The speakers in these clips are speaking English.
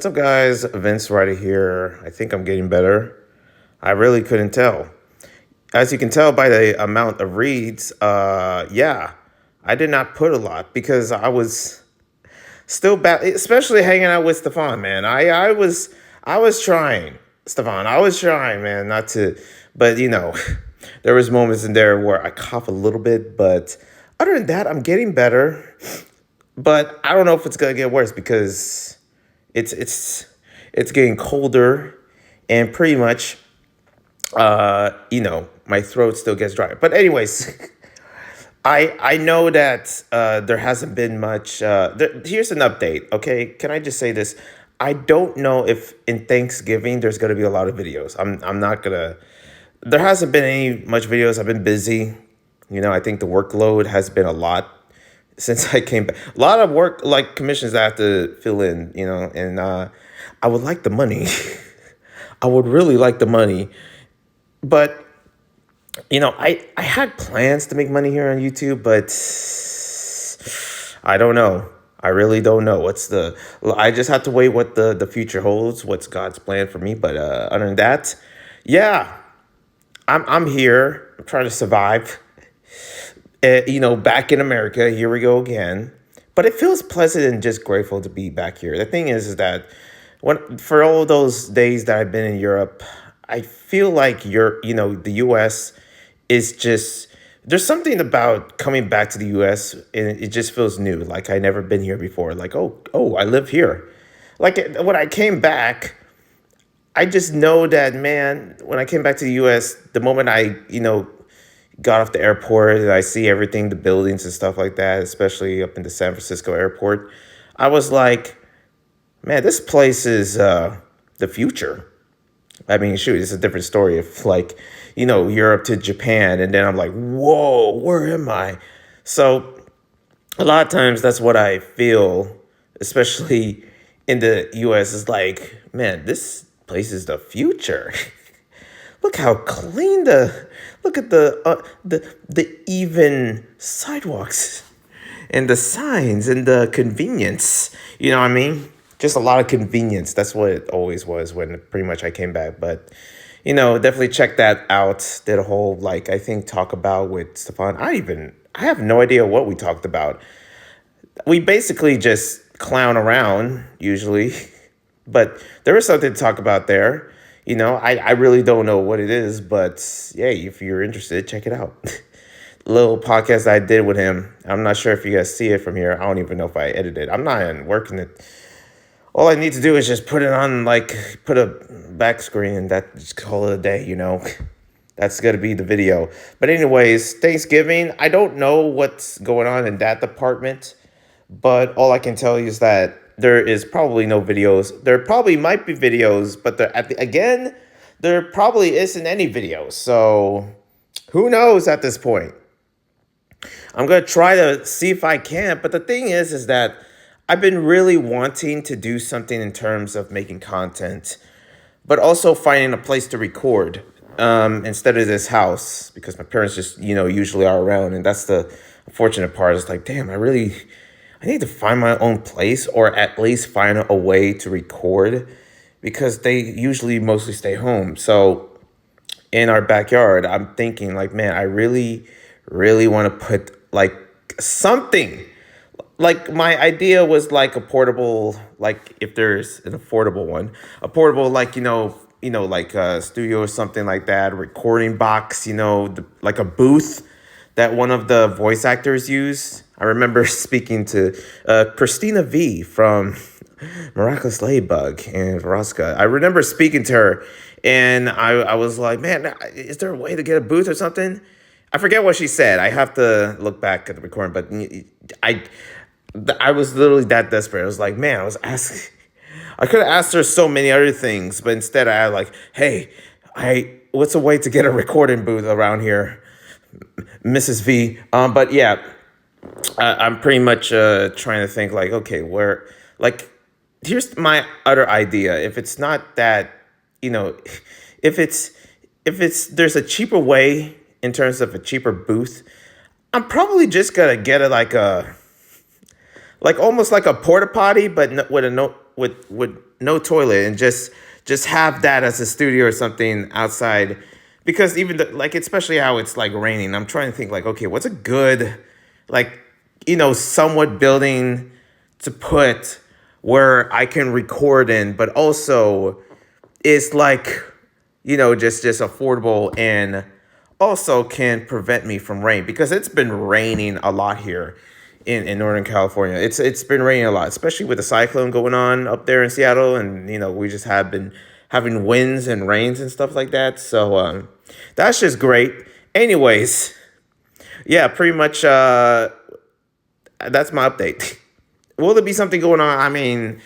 What's up, guys? Vince right here. I think I'm getting better. I really couldn't tell. As you can tell by the amount of reads, yeah, I did not put a lot because I was still bad, especially hanging out with Stefan, man. I was trying, Stefan. I was trying, man, not to, but there was moments in there where I cough a little bit, but other than that, I'm getting better. But I don't know if it's gonna get worse because it's it's it's getting colder, and pretty much, my throat still gets dry. But anyways, I know that there hasn't been much. Here's an update. Okay, can I just say this? I don't know if in Thanksgiving there's gonna be a lot of videos. I'm not gonna. There hasn't been any much videos. I've been busy. I think the workload has been a lot since I came back. A lot of work, like commissions I have to fill in, and I would like the money. I would really like the money. But, I had plans to make money here on YouTube, but I don't know. I really don't know. I just have to wait what the future holds, what's God's plan for me. But other than that, yeah, I'm here. I'm trying to survive. Back in America, here we go again. But it feels pleasant and just grateful to be back here. The thing is that for all those days that I've been in Europe, I feel like the U.S. is just there's something about coming back to the U.S. and it just feels new. Like I never been here before. Like oh, I live here. Like when I came back, I just know that, man. When I came back to the U.S., the moment I got off the airport and I see everything, the buildings and stuff like that, especially up in the San Francisco airport, I was like, man, this place is the future. I mean, shoot, it's a different story if Europe to Japan, and then I'm like, whoa, where am I? So a lot of times that's what I feel, especially in the US, is like, man, this place is the future. Look how clean look at the even sidewalks and the signs and the convenience. You know what I mean? Just a lot of convenience. That's what it always was when pretty much I came back. But definitely check that out. Did a whole I think talk about with Stefan. I have no idea what we talked about. We basically just clown around usually, but there was something to talk about there. I really don't know what it is, but hey, if you're interested, check it out. Little podcast I did with him. I'm not sure if you guys see it from here. I don't even know if I edited it. I'm not even working it. All I need to do is just put it on, put a back screen and just call it a day, That's going to be the video. But anyways, Thanksgiving, I don't know what's going on in that department, but all I can tell you is that there is probably no videos. There probably might be videos, but there probably isn't any videos. So who knows at this point? I'm going to try to see if I can. But the thing is that I've been really wanting to do something in terms of making content, but also finding a place to record instead of this house, because my parents just, usually are around. And that's the unfortunate part. It's like, damn, I need to find my own place, or at least find a way to record, because they usually mostly stay home. So in our backyard, I'm thinking man, I really, really want to put something. My idea was a portable, if there's an affordable one, a portable, a studio or something like that, a recording box, like a booth that one of the voice actors use. I remember speaking to Christina V from Miraculous Ladybug and Veroska. I remember speaking to her, and I was like, man, is there a way to get a booth or something? I forget what she said. I have to look back at the recording, but I was literally that desperate. I was like, man, I could have asked her so many other things, but instead I had hey, what's a way to get a recording booth around here, Mrs. V? But yeah, I'm pretty much trying to think okay, where, here's my other idea. If it's not that, if it's there's a cheaper way in terms of a cheaper booth, I'm probably just gonna get it almost like a porta potty, but with a no with no toilet and just have that as a studio or something outside. Because even like especially how it's like raining, I'm trying to think like, okay, what's a good like somewhat building to put where I can record in, but also is like just affordable and also can prevent me from rain because it's been raining a lot here in Northern California. It's been raining a lot, especially with the cyclone going on up there in Seattle, and we just have been having winds and rains and stuff like that. So that's just great. Anyways, yeah, pretty much that's my update. Will there be something going on? I mean,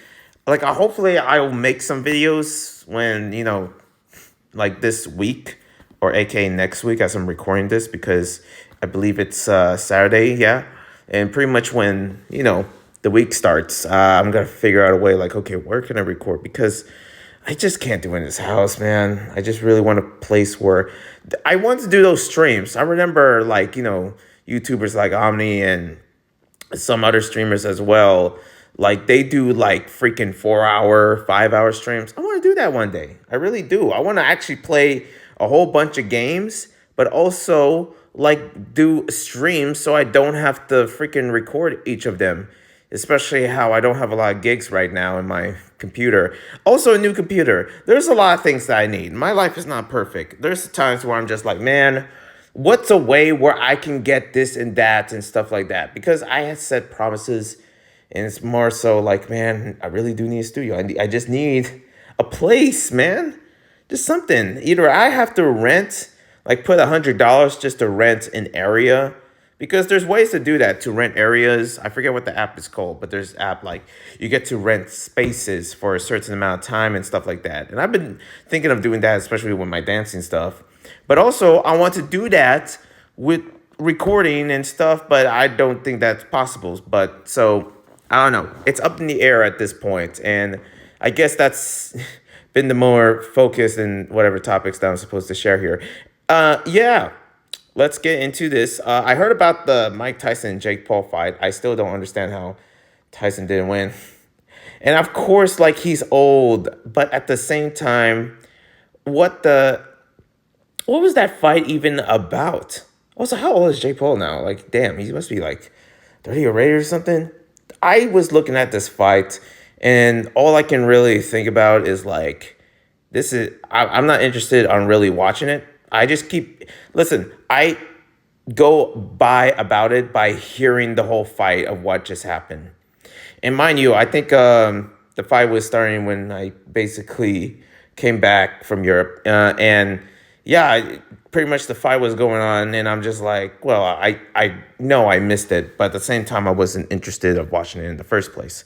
like hopefully I'll make some videos when like this week or aka next week as I'm recording this because I believe it's Saturday, yeah. And pretty much when, the week starts, I'm going to figure out a way like, okay, where can I record? Because I just can't do it in this house, man. I just really want a place where I want to do those streams. I remember like, YouTubers like Omni and some other streamers as well. Like they do like freaking 4 hour, 5 hour streams. I want to do that one day. I really do. I want to actually play a whole bunch of games, but also like do streams so I don't have to freaking record each of them. Especially how I don't have a lot of gigs right now in my computer. Also a new computer. There's a lot of things that I need. My life is not perfect. There's times where I'm just like, man, what's a way where I can get this and that and stuff like that? Because I had set promises and it's more so like, man, I really do need a studio. I just need a place, man. Just something. Either I have to rent, like put $100 just to rent an area. Because there's ways to do that, to rent areas. I forget what the app is called, but there's an app like you get to rent spaces for a certain amount of time and stuff like that. And I've been thinking of doing that, especially with my dancing stuff. But also, I want to do that with recording and stuff, but I don't think that's possible. But so, I don't know. It's up in the air at this point. And I guess that's been the more focus in whatever topics that I'm supposed to share here. Yeah. Let's get into this. I heard about the Mike Tyson and Jake Paul fight. I still don't understand how Tyson didn't win. And of course, like he's old, but at the same time, what was that fight even about? Also, how old is Jake Paul now? Like, damn, he must be like 30 already or something. I was looking at this fight, and all I can really think about is like, I'm not interested on really watching it. Listen, I go by about it by hearing the whole fight of what just happened. And mind you, I think the fight was starting when I basically came back from Europe. And yeah, pretty much the fight was going on. And I'm just like, well, I know I missed it. But at the same time, I wasn't interested in watching it in the first place.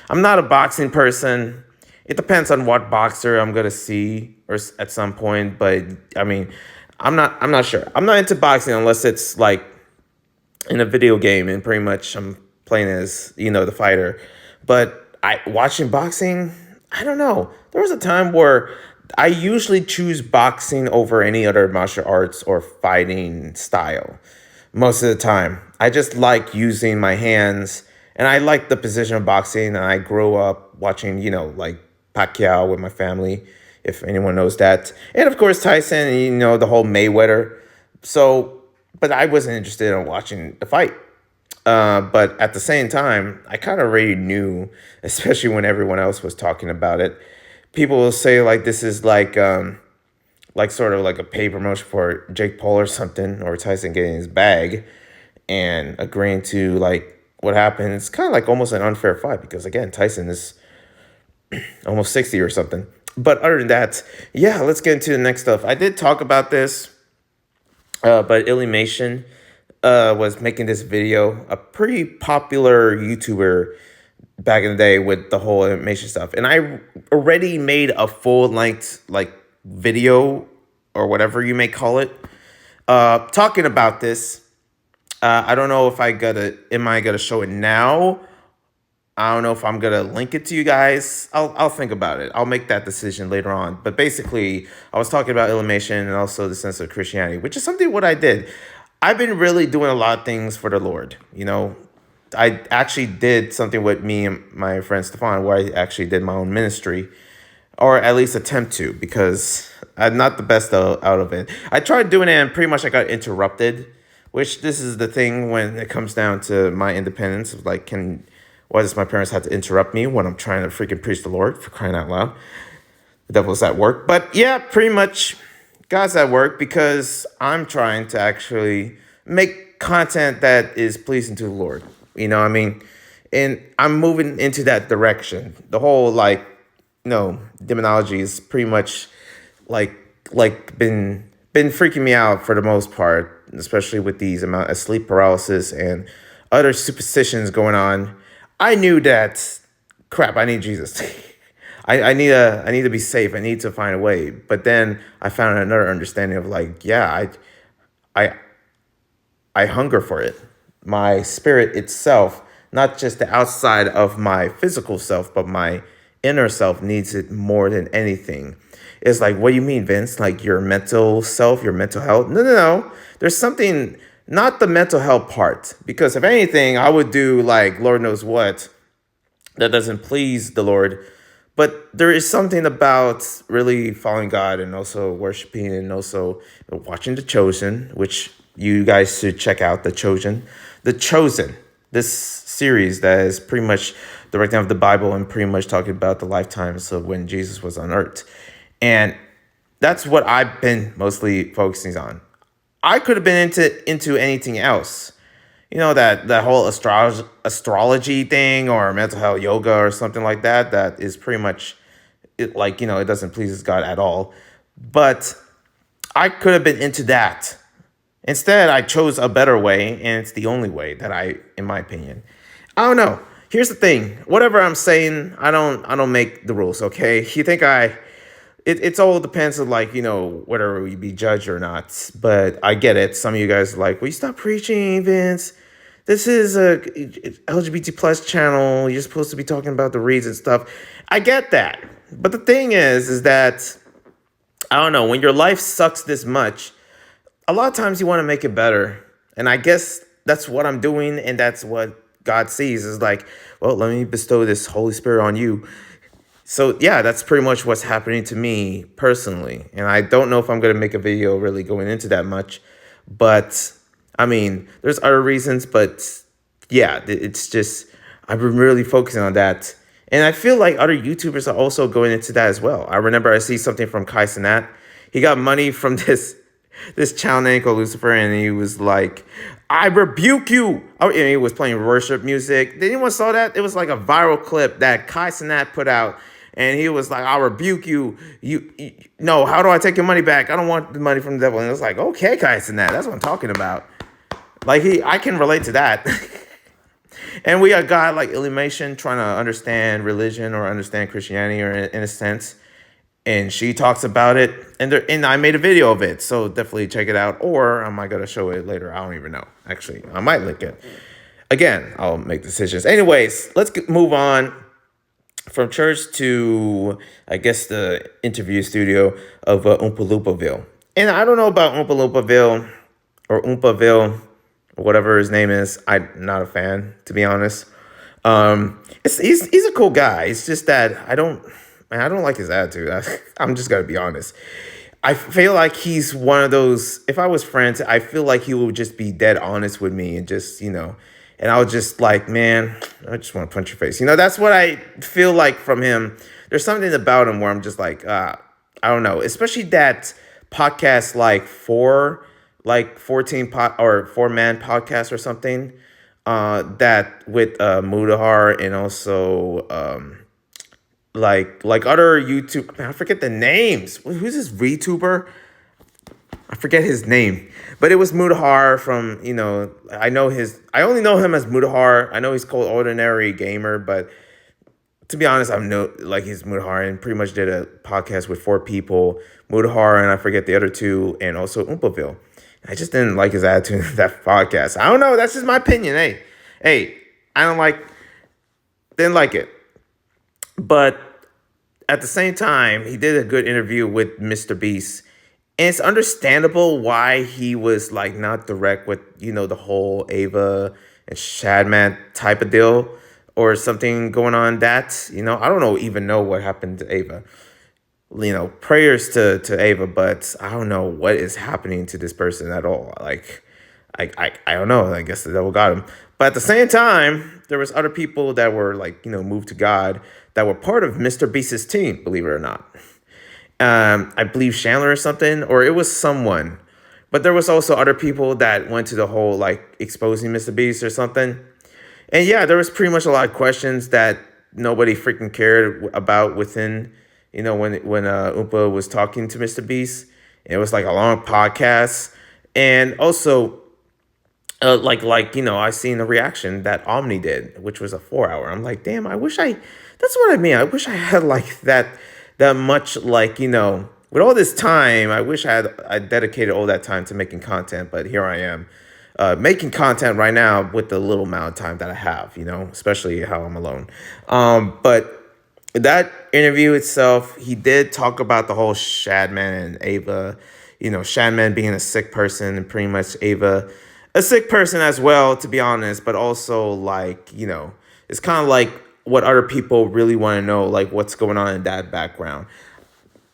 I'm not a boxing person. It depends on what boxer I'm going to see or at some point. But I mean, I'm not sure. I'm not into boxing unless it's like in a video game and pretty much I'm playing as, the fighter. But watching boxing, I don't know. There was a time where I usually choose boxing over any other martial arts or fighting style. Most of the time. I just like using my hands and I like the position of boxing, and I grew up watching, like Pacquiao with my family, if anyone knows that. And of course, Tyson, the whole Mayweather. So, but I wasn't interested in watching the fight. But at the same time, I kind of already knew, especially when everyone else was talking about it. People will say like this is like sort of like a pay promotion for Jake Paul or something, or Tyson getting his bag and agreeing to like what happened. It's kind of like almost an unfair fight because again, Tyson is almost 60 or something. But other than that, yeah, let's get into the next stuff. I did talk about this, but Illymation was making this video, a pretty popular YouTuber back in the day with the whole animation stuff. And I already made a full-length like video or whatever you may call it, talking about this. I don't know if am I gonna show it now? I don't know if I'm gonna link it to you guys. I'll think about it. I'll make that decision later on. But basically, I was talking about Illymation and also the sense of Christianity, which is something what I did. I've been really doing a lot of things for the Lord, I actually did something with me and my friend Stefan where I actually did my own ministry, or at least attempt to, because I'm not the best out of it. I tried doing it and pretty much I got interrupted, which this is the thing when it comes down to my independence. Of like, why does my parents have to interrupt me when I'm trying to freaking preach the Lord, for crying out loud? The devil's at work. But yeah, pretty much God's at work because I'm trying to actually make content that is pleasing to the Lord. You know what I mean? And I'm moving into that direction. The whole like, demonology is pretty much like been freaking me out for the most part, especially with these amount of sleep paralysis and other superstitions going on. I knew that crap, I need Jesus. I need to be safe. I need to find a way. But then I found another understanding of like, yeah, I I hunger for it. My spirit itself, not just the outside of my physical self, but my inner self needs it more than anything. It's like, what do you mean, Vince? Like your mental self, your mental health? No, no, no. There's something, not the mental health part. Because if anything, I would do like Lord knows what that doesn't please the Lord. But there is something about really following God and also worshiping and also watching The Chosen, which you guys should check out. The Chosen. The Chosen, this series that is pretty much the breakdown of the Bible and pretty much talking about the lifetimes of when Jesus was on earth. And that's what I've been mostly focusing on. I could have been into anything else. That whole astrology thing or mental health yoga or something like that. That is pretty much it. Like it doesn't please God at all. But I could have been into that. Instead, I chose a better way, and it's the only way that in my opinion. I don't know. Here's the thing. Whatever I'm saying, I don't make the rules. Okay, you think it's all depends on like whether we be judged or not. But I get it. Some of you guys are like, will you stop preaching, Vince? This is a LGBT plus channel. You're supposed to be talking about the reads and stuff. I get that. But the thing is that I don't know, when your life sucks this much, a lot of times you want to make it better. And I guess that's what I'm doing, and that's what God sees is like, well, let me bestow this Holy Spirit on you. So yeah, that's pretty much what's happening to me personally. And I don't know if I'm going to make a video really going into that much, but I mean, there's other reasons, but yeah, it's just, I've been really focusing on that. And I feel like other YouTubers are also going into that as well. I remember I see something from Tyson. He got money from this channel named called Lucifer, and he was like, I rebuke you. Oh, and he was playing worship music. Did anyone saw that? It was like a viral clip that Tyson put out. And he was like, I rebuke you. No, how do I take your money back? I don't want the money from the devil. And it was like, okay, Tyson, that's what I'm talking about. Like I can relate to that. And we got a guy like Illumination trying to understand religion or understand Christianity or in a sense. And she talks about it. And I made a video of it. So definitely check it out. Or am I going to show it later? I don't even know. Actually, I might link it. Again, I'll make decisions. Anyways, let's move on from church to, I guess, the interview studio of Oompa Loopaville. And I don't know about Oompa Loopaville or Oompaville or whatever his name is. I'm not a fan, to be honest. He's a cool guy. It's just that I don't like his attitude. I'm just going to be honest. I feel like he's one of those, if I was friends, I feel like he would just be dead honest with me and just, and I was just like, man, I just want to punch your face. That's what I feel like from him. There's something about him where I'm just like, I don't know. Especially that podcast, like 4-man podcast or something. That with Mudahar and also like other YouTube. Man, I forget the names. Who's this VTuber? I forget his name, but it was Mudahar from, I only know him as Mudahar. I know he's called Ordinary Gamer, but to be honest, he's Mudahar and pretty much did a podcast with 4 people, Mudahar and I forget the other 2, and also Oompaville. I just didn't like his attitude in that podcast. I don't know. That's just my opinion. Hey, didn't like it. But at the same time, he did a good interview with Mr. Beast. And it's understandable why he was like not direct with, the whole Ava and Shadman type of deal or something going on that. I don't even know what happened to Ava. Prayers to Ava, but I don't know what is happening to this person at all. Like, I don't know. I guess the devil got him. But at the same time, there was other people that were like, moved to God that were part of Mr. Beast's team, believe it or not. I believe Chandler or something, or it was someone. But there was also other people that went to the whole like exposing Mr. Beast or something. And yeah, there was pretty much a lot of questions that nobody freaking cared about within, when Oompa was talking to Mr. Beast. It was like a long podcast. And also, I seen the reaction that Omni did, which was a 4 hour. I'm like, damn, that's what I mean. I wish I had like that much, like, with all this time, I wish I dedicated all that time to making content, but here I am. Making content right now with the little amount of time that I have, especially how I'm alone. But that interview itself, he did talk about the whole Shadman and Ava, Shadman being a sick person and pretty much Ava a sick person as well, to be honest, but also like, it's kind of like what other people really want to know, like what's going on in that background.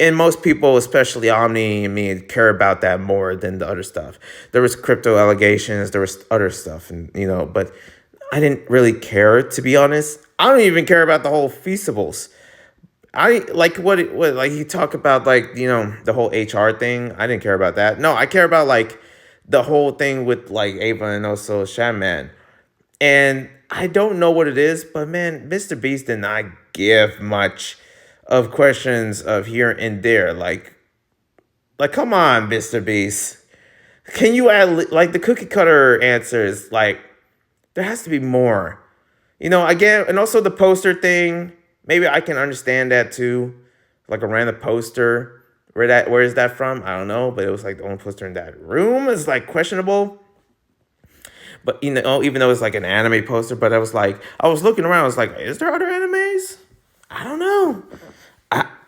And most people, especially Omni and me, care about that more than the other stuff. There was crypto allegations, there was other stuff, and but I didn't really care, to be honest. I don't even care about the whole feasibles. I like what like he talked about, like the whole HR thing. I didn't care about that. No, I care about like the whole thing with like Ava and also Shaman. And I don't know what it is, but man, Mr. Beast did not give much of questions of here and there. Like come on, Mr. Beast. Can you add like the cookie cutter answers? Like there has to be more. Again, and also the poster thing. Maybe I can understand that too. Like a random poster. Where is that from? I don't know, but it was like the only poster in that room is like questionable. But even though it's like an anime poster, but I was looking around, I was like, is there other animes? I don't know.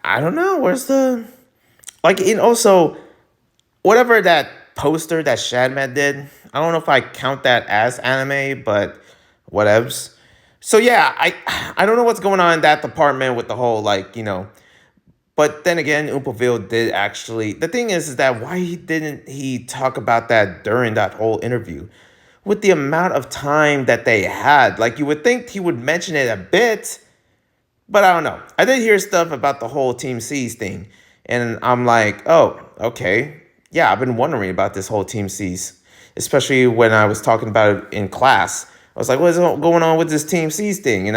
I don't know. Where's the like in also whatever that poster that Shadman did, I don't know if I count that as anime, but whatevs. So yeah, I don't know what's going on in that department with the whole like, but then again, Oompoville did actually. The thing is that why didn't he talk about that during that whole interview? With the amount of time that they had, like you would think he would mention it a bit, but I don't know. I did hear stuff about the whole Team C's thing, and I'm like, oh, okay. Yeah, I've been wondering about this whole Team C's, especially when I was talking about it in class. I was like, what is going on with this Team C's thing,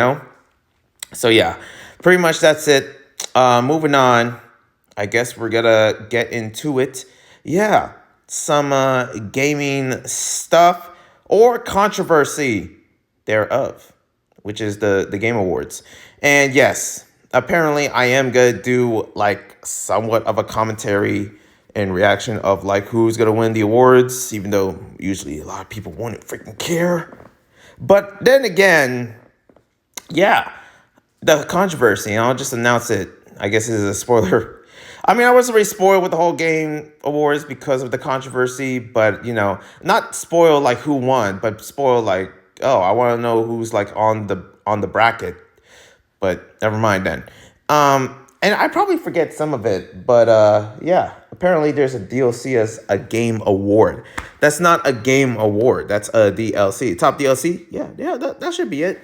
So yeah, pretty much that's it. Moving on, I guess we're gonna get into it. Yeah, some gaming stuff or controversy thereof, which is the Game Awards. And yes, apparently I am gonna do like somewhat of a commentary and reaction of like who's gonna win the awards, even though usually a lot of people won't freaking care. But then again, yeah, the controversy, I'll just announce it. I guess this is a spoiler. I mean, I wasn't really spoiled with the whole Game Awards because of the controversy, but, not spoiled like who won, but spoiled like, oh, I want to know who's like on the bracket. But never mind then. And I probably forget some of it, but yeah, apparently there's a DLC as a game award. That's not a game award. That's a DLC. Top DLC? Yeah, that should be it.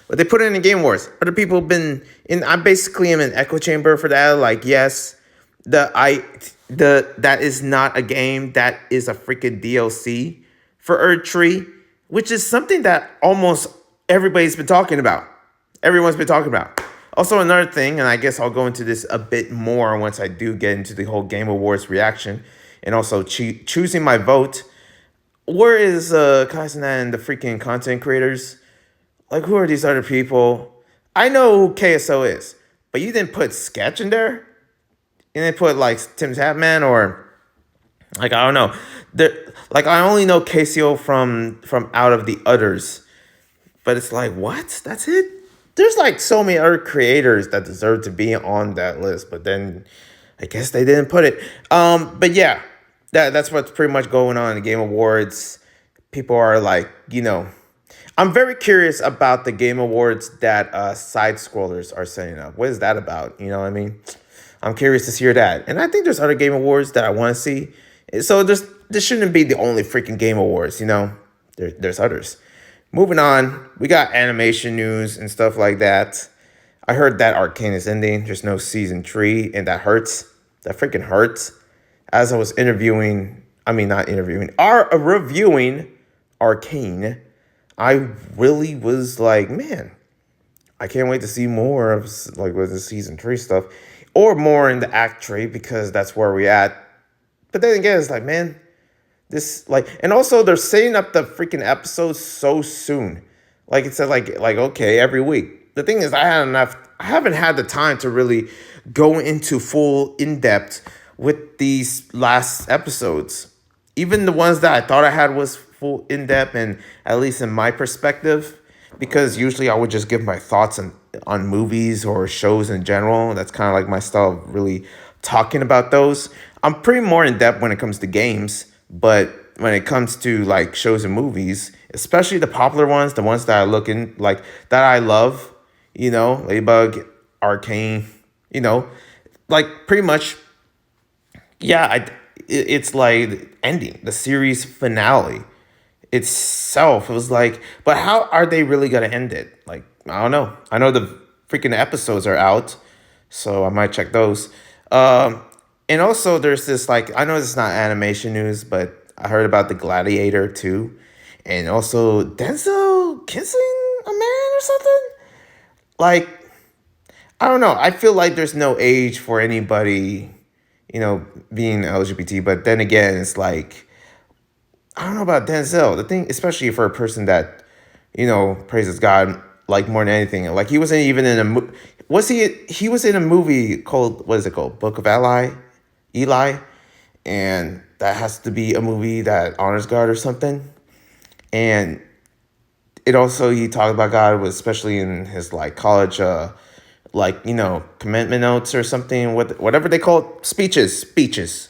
But they put it in the Game Awards. Other people have been in. I basically am an echo chamber for that. Like, yes, that is not a game. That is a freaking DLC for Erdtree, which is something that almost everybody's been talking about. Everyone's been talking about. Also, another thing, and I guess I'll go into this a bit more once I do get into the whole Game Awards reaction, and also choosing my vote. Where is Tyson and the freaking content creators? Like, who are these other people? I know who KSO is, but you didn't put Sketch in there? You didn't put, like, Tim Tapman or, like, I don't know. Like, I only know KCO from out of the others. But it's like, what? That's it? There's, like, so many other creators that deserve to be on that list, but then I guess they didn't put it. But, yeah, that's what's pretty much going on in the Game Awards. People are, like, I'm very curious about the game awards that side scrollers are setting up. What is that about? You know what I mean? I'm curious to hear that. And I think there's other game awards that I want to see. So this shouldn't be the only freaking game awards, you know? There's others. Moving on, we got animation news and stuff like that. I heard that Arcane is ending. There's no season 3, and that hurts. That freaking hurts. As I was not interviewing, reviewing Arcane, I really was like, man, I can't wait to see more of like with the season 3 stuff, or more in the act 3 because that's where we at. But then again, it's like, man, this like, and also they're setting up the freaking episodes so soon. Like it said, like okay, every week. The thing is, I haven't had the time to really go into full in depth with these last episodes. Even the ones that I thought I had was full in depth, and at least in my perspective, because usually I would just give my thoughts on movies or shows in general. That's kind of like my style of really talking about those. I'm pretty more in depth when it comes to games, but when it comes to like shows and movies, especially the popular ones, the ones that I look in like that I love, you know, Ladybug, Arcane, you know, like pretty much, yeah, it's like ending the series finale itself. It was like, but how are they really gonna end it? Like, I don't know. I know the freaking episodes are out, so I might check those. Um, and also there's this like, I know this is not animation news, but I heard about the Gladiator too, and also Denzel kissing a man or something. Like, I don't know. I feel like there's no age for anybody, you know, being LGBT. But then again, it's like, I don't know about Denzel. The thing, especially for a person that, you know, praises God like more than anything. Like he wasn't even in a was he? He was in a movie called, what is it called? Book of Eli, and that has to be a movie that honors God or something. And it also, he talked about God was especially in his like college like, you know, commitment notes or something, whatever they call it, speeches,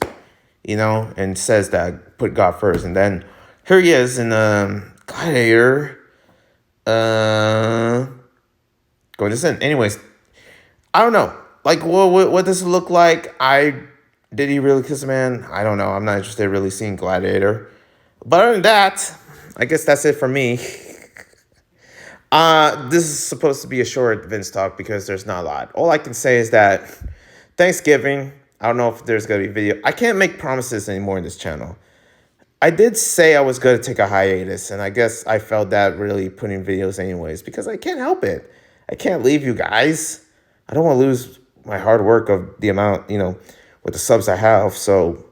you know, and says that put God first. And then here he is in Gladiator, uh, going to sin. Anyways, I don't know. Like, what does it look like? Did he really kiss a man? I don't know. I'm not interested in really seeing Gladiator. But other than that, I guess that's it for me. This is supposed to be a short Vince talk because there's not a lot. All I can say is that Thanksgiving, I don't know if there's going to be video. I can't make promises anymore in this channel. I did say I was going to take a hiatus, and I guess I felt that really putting videos anyways because I can't help it. I can't leave you guys. I don't want to lose my hard work of the amount, you know, with the subs I have. So,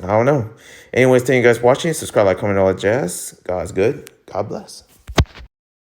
I don't know. Anyways, thank you guys for watching. Subscribe, like, comment, all that jazz. God's good. God bless.